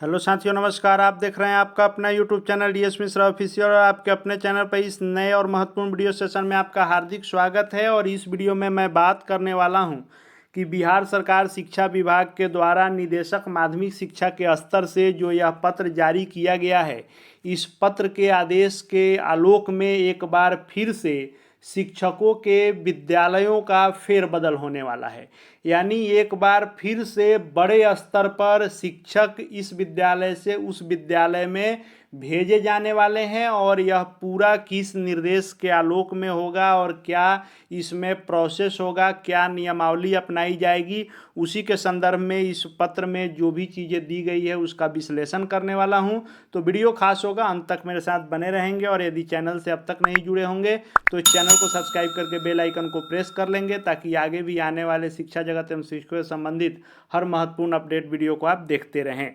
Hello साथियों, नमस्कार। आप देख रहे हैं आपका अपना YouTube channel DS Mishra official और आपके अपने चैनल पर इस नए और महत्वपूर्ण वीडियो सेशन में आपका हार्दिक स्वागत है। और इस वीडियो में मैं बात करने वाला हूं कि बिहार सरकार शिक्षा विभाग के द्वारा निदेशक माध्यमिक शिक्षा के स्तर से जो यह पत्र जारी किया गया है, इस पत्र के आदेश के आलोक में एक बार फिर से शिक्षकों के विद्यालयों का फेरबदल होने वाला है। यानी एक बार फिर से बड़े स्तर पर शिक्षक इस विद्यालय से उस विद्यालय में भेजे जाने वाले हैं। और यह पूरा किस निर्देश के आलोक में होगा और क्या इसमें प्रोसेस होगा, क्या नियमावली अपनाई जाएगी, उसी के संदर्भ में इस पत्र में जो भी चीज़ें दी गई है उसका विश्लेषण करने वाला हूं। तो वीडियो खास होगा, अंत तक मेरे साथ बने रहेंगे। और यदि चैनल से अब तक नहीं जुड़े होंगे तो इस चैनल को सब्सक्राइब करके बेल आइकन को प्रेस कर लेंगे, ताकि आगे भी आने वाले शिक्षा जगत एवं शिक्षकों से संबंधित हर महत्वपूर्ण अपडेट वीडियो को आप देखते रहें।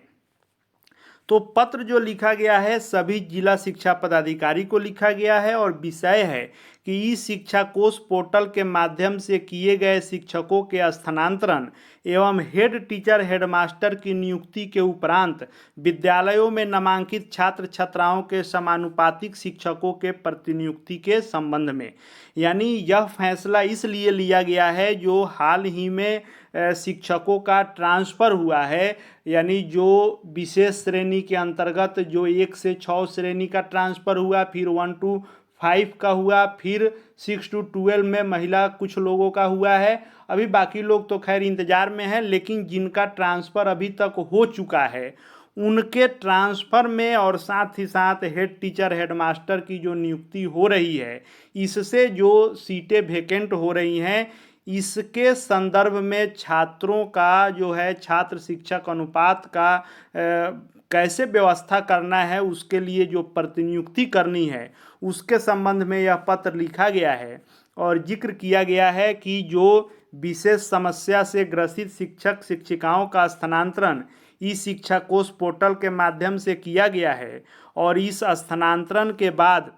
तो पत्र जो लिखा गया है सभी जिला शिक्षा पदाधिकारी को लिखा गया है और विषय है कि ई शिक्षा कोष पोर्टल के माध्यम से किए गए शिक्षकों के स्थानांतरण एवं हेड टीचर हेडमास्टर की नियुक्ति के उपरांत विद्यालयों में नामांकित छात्र छात्राओं के समानुपातिक शिक्षकों के प्रतिनियुक्ति के संबंध में। यानी यह फैसला इसलिए लिया गया है जो हाल ही में शिक्षकों का ट्रांसफ़र हुआ है। यानी जो विशेष श्रेणी के अंतर्गत जो 1 से 6 श्रेणी का ट्रांसफ़र हुआ, फिर 1 to 5 का हुआ, फिर 6 to 12 में महिला कुछ लोगों का हुआ है। अभी बाकी लोग तो खैर इंतज़ार में हैं, लेकिन जिनका ट्रांसफ़र अभी तक हो चुका है उनके ट्रांसफ़र में और साथ ही साथ हेड टीचर हेडमास्टर की जो नियुक्ति हो रही है, इससे जो सीटें वेकेंट हो रही हैं, इसके संदर्भ में छात्रों का जो है छात्र शिक्षक अनुपात का कैसे व्यवस्था करना है, उसके लिए जो प्रतिनियुक्ति करनी है उसके संबंध में यह पत्र लिखा गया है। और जिक्र किया गया है कि जो विशेष समस्या से ग्रसित शिक्षक शिक्षिकाओं का स्थानांतरण ई शिक्षा कोष पोर्टल के माध्यम से किया गया है। और इस स्थानांतरण के बाद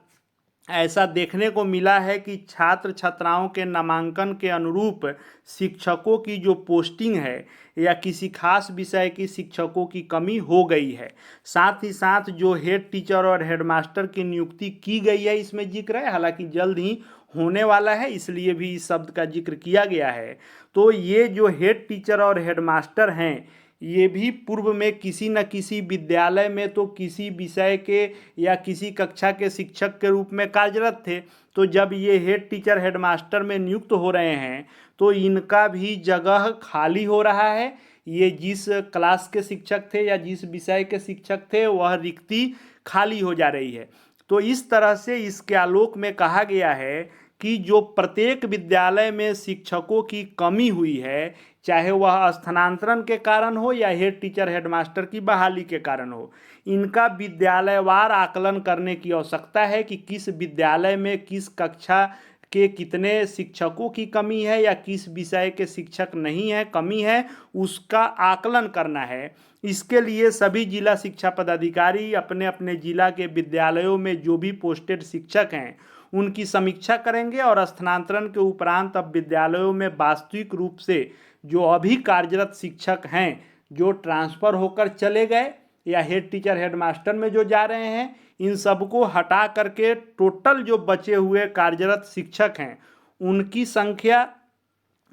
ऐसा देखने को मिला है कि छात्र छात्राओं के नामांकन के अनुरूप शिक्षकों की जो पोस्टिंग है या किसी खास विषय की शिक्षकों की कमी हो गई है। साथ ही साथ जो हेड टीचर और हेडमास्टर की नियुक्ति की गई है इसमें जिक्र है, हालांकि जल्द ही होने वाला है, इसलिए भी इस शब्द का जिक्र किया गया है। तो ये जो हेड टीचर और हेडमास्टर हैं, ये भी पूर्व में किसी न किसी विद्यालय में तो किसी विषय के या किसी कक्षा के शिक्षक के रूप में कार्यरत थे। तो जब ये हेड टीचर हेडमास्टर में नियुक्त हो रहे हैं तो इनका भी जगह खाली हो रहा है। ये जिस क्लास के शिक्षक थे या जिस विषय के शिक्षक थे वह रिक्ति खाली हो जा रही है। तो इस तरह से इसके आलोक में कहा गया है कि जो प्रत्येक विद्यालय में शिक्षकों की कमी हुई है, चाहे वह स्थानांतरण के कारण हो या हेड टीचर हेडमास्टर की बहाली के कारण हो, इनका विद्यालयवार आकलन करने की आवश्यकता है कि किस विद्यालय में किस कक्षा के कितने शिक्षकों की कमी है या किस विषय के शिक्षक नहीं है, कमी है, उसका आकलन करना है। इसके लिए सभी जिला शिक्षा पदाधिकारी अपने अपने जिला के विद्यालयों में जो भी पोस्टेड शिक्षक हैं उनकी समीक्षा करेंगे और स्थानांतरण के उपरांत अब विद्यालयों में वास्तविक रूप से जो अभी कार्यरत शिक्षक हैं, जो ट्रांसफ़र होकर चले गए या हेड टीचर हेडमास्टर में जो जा रहे हैं, इन सबको हटा करके टोटल जो बचे हुए कार्यरत शिक्षक हैं उनकी संख्या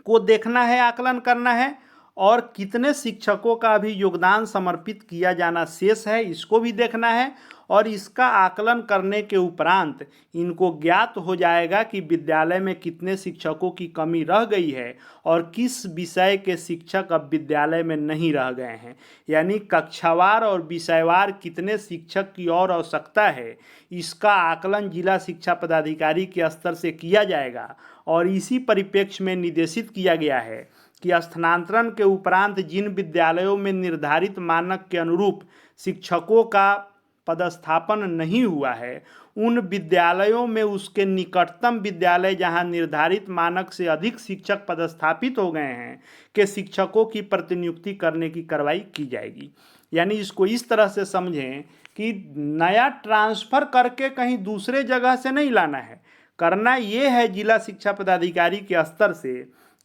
को देखना है, आकलन करना है। और कितने शिक्षकों का अभी योगदान समर्पित किया जाना शेष है इसको भी देखना है। और इसका आकलन करने के उपरांत इनको ज्ञात हो जाएगा कि विद्यालय में कितने शिक्षकों की कमी रह गई है और किस विषय के शिक्षक अब विद्यालय में नहीं रह गए हैं। यानी कक्षावार और विषयवार कितने शिक्षक की और आवश्यकता है, इसका आकलन जिला शिक्षा पदाधिकारी के स्तर से किया जाएगा। और इसी परिप्रेक्ष्य में निर्देशित किया गया है कि स्थानांतरण के उपरांत जिन विद्यालयों में निर्धारित मानक के अनुरूप शिक्षकों का पदस्थापन नहीं हुआ है, उन विद्यालयों में उसके निकटतम विद्यालय जहां निर्धारित मानक से अधिक शिक्षक पदस्थापित हो गए हैं के शिक्षकों की प्रतिनियुक्ति करने की कार्रवाई की जाएगी। यानी इसको इस तरह से समझें कि नया ट्रांसफ़र करके कहीं दूसरे जगह से नहीं लाना है, करना ये है जिला शिक्षा पदाधिकारी के स्तर से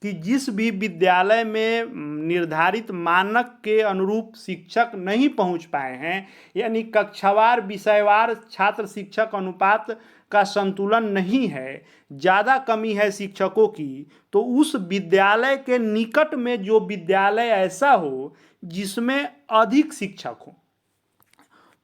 कि जिस भी विद्यालय में निर्धारित मानक के अनुरूप शिक्षक नहीं पहुंच पाए हैं, यानी कक्षावार विषयवार छात्र शिक्षक अनुपात का संतुलन नहीं है, ज़्यादा कमी है शिक्षकों की, तो उस विद्यालय के निकट में जो विद्यालय ऐसा हो जिसमें अधिक शिक्षक हो,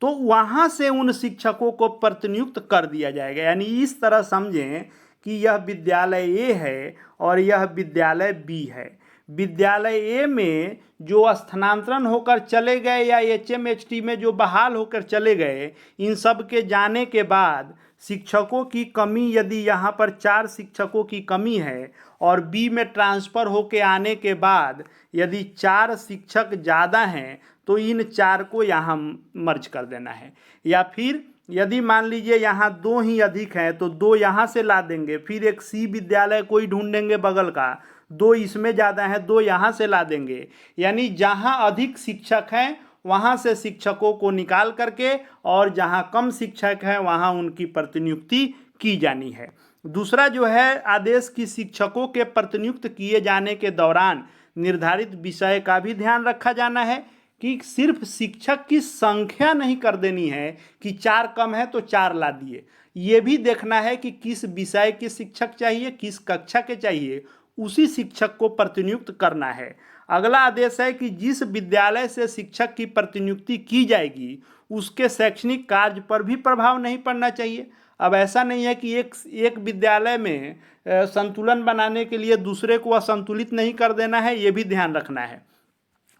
तो वहाँ से उन शिक्षकों को प्रतिनियुक्त कर दिया जाएगा। यानी इस तरह समझें कि यह विद्यालय ए है और यह विद्यालय बी है। विद्यालय ए में जो स्थानांतरण होकर चले गए या HMHT में जो बहाल होकर चले गए, इन सब के जाने के बाद शिक्षकों की कमी, यदि यहाँ पर 4 शिक्षकों की कमी है और बी में ट्रांसफ़र होके आने के बाद यदि 4 शिक्षक ज़्यादा हैं तो इन 4 को यहाँ मर्ज कर देना है। या फिर यदि मान लीजिए यहाँ 2 ही अधिक हैं तो 2 यहाँ से ला देंगे, फिर एक सी विद्यालय कोई ढूंढेंगे बगल का, 2 इसमें ज़्यादा हैं, 2 यहाँ से ला देंगे। यानी जहाँ अधिक शिक्षक हैं वहाँ से शिक्षकों को निकाल करके और जहाँ कम शिक्षक हैं वहाँ उनकी प्रतिनियुक्ति की जानी है। दूसरा जो है आदेश की शिक्षकों के प्रतिनियुक्त किए जाने के दौरान निर्धारित विषय का भी ध्यान रखा जाना है कि सिर्फ शिक्षक की संख्या नहीं कर देनी है कि 4 कम है तो 4 ला दिए। ये भी देखना है कि किस विषय के शिक्षक चाहिए, किस कक्षा के चाहिए, उसी शिक्षक को प्रतिनियुक्त करना है। अगला आदेश है कि जिस विद्यालय से शिक्षक की प्रतिनियुक्ति की जाएगी उसके शैक्षणिक कार्य पर भी प्रभाव नहीं पड़ना चाहिए। अब ऐसा नहीं है कि एक विद्यालय में संतुलन बनाने के लिए दूसरे को असंतुलित नहीं कर देना है, ये भी ध्यान रखना है।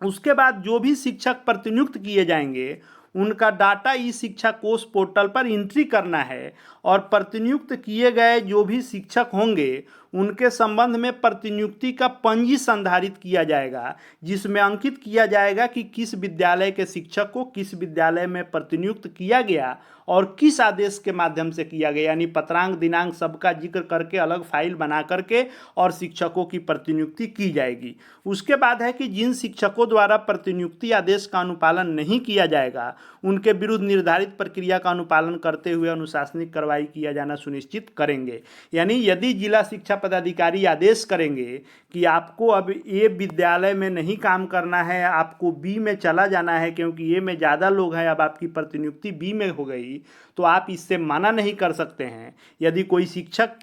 उसके बाद जो भी शिक्षक प्रतिनियुक्त किए जाएंगे उनका डाटा ई शिक्षा कोष पोर्टल पर एंट्री करना है और प्रतिनियुक्त किए गए जो भी शिक्षक होंगे उनके संबंध में प्रतिनियुक्ति का पंजी संधारित किया जाएगा, जिसमें अंकित किया जाएगा कि किस विद्यालय के शिक्षक को किस विद्यालय में प्रतिनियुक्त किया गया और किस आदेश के माध्यम से किया गया। यानी पत्रांक दिनांक सबका जिक्र करके अलग फाइल बना करके और शिक्षकों की प्रतिनियुक्ति की जाएगी। उसके बाद है कि जिन शिक्षकों द्वारा प्रतिनियुक्ति आदेश का अनुपालन नहीं किया जाएगा उनके विरुद्ध निर्धारित प्रक्रिया का अनुपालन करते हुए अनुशासनिक कार्रवाई किया जाना सुनिश्चित करेंगे। यानी यदि जिला शिक्षा पदाधिकारी आदेश करेंगे कि आपको अब ए विद्यालय में नहीं काम करना है, आपको बी में चला जाना है क्योंकि ए में ज़्यादा लोग हैं, अब आपकी प्रतिनियुक्ति बी में हो गई, तो आप इससे मना नहीं कर सकते हैं। यदि कोई शिक्षक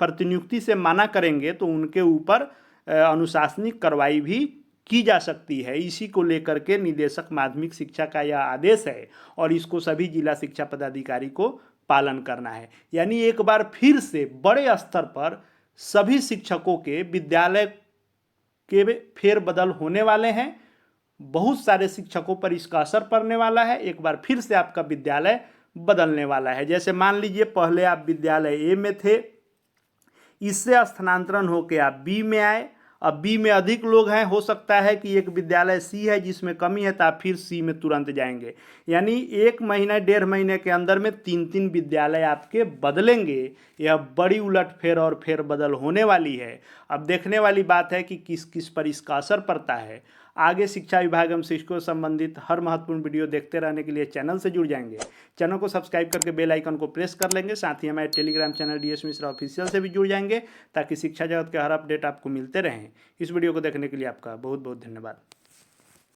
प्रतिनियुक्ति से मना करेंगे तो उनके ऊपर अनुशासनिक कार्रवाई भी की जा सकती है। इसी को लेकर के निदेशक माध्यमिक शिक्षा का यह आदेश है और इसको सभी जिला शिक्षा पदाधिकारी को पालन करना है। यानी एक बार फिर से बड़े स्तर पर सभी शिक्षकों के विद्यालय के फेरबदल होने वाले हैं। बहुत सारे शिक्षकों पर इसका असर पड़ने वाला है। एक बार फिर से आपका विद्यालय बदलने वाला है। जैसे मान लीजिए पहले आप विद्यालय ए में थे, इससे स्थानांतरण होकर आप बी में आए, अब बी में अधिक लोग हैं, हो सकता है कि एक विद्यालय सी है जिसमें कमी है तो आप फिर सी में तुरंत जाएंगे। यानी 1 महीना 1.5 महीने के अंदर में 3 विद्यालय आपके बदलेंगे। यह बड़ी उलटफेर और फेरबदल होने वाली है। अब देखने वाली बात है कि किस किस पर इसका असर पड़ता है। आगे शिक्षा विभाग एवं शिक्षकों से संबंधित हर महत्वपूर्ण वीडियो देखते रहने के लिए चैनल से जुड़ जाएंगे। चैनल को सब्सक्राइब करके बेल आइकन को प्रेस कर लेंगे। साथ ही हमारे Telegram channel DS Mishra official से भी जुड़ जाएंगे ताकि शिक्षा जगत के हर अपडेट आपको मिलते रहें। इस वीडियो को देखने के लिए आपका बहुत बहुत धन्यवाद।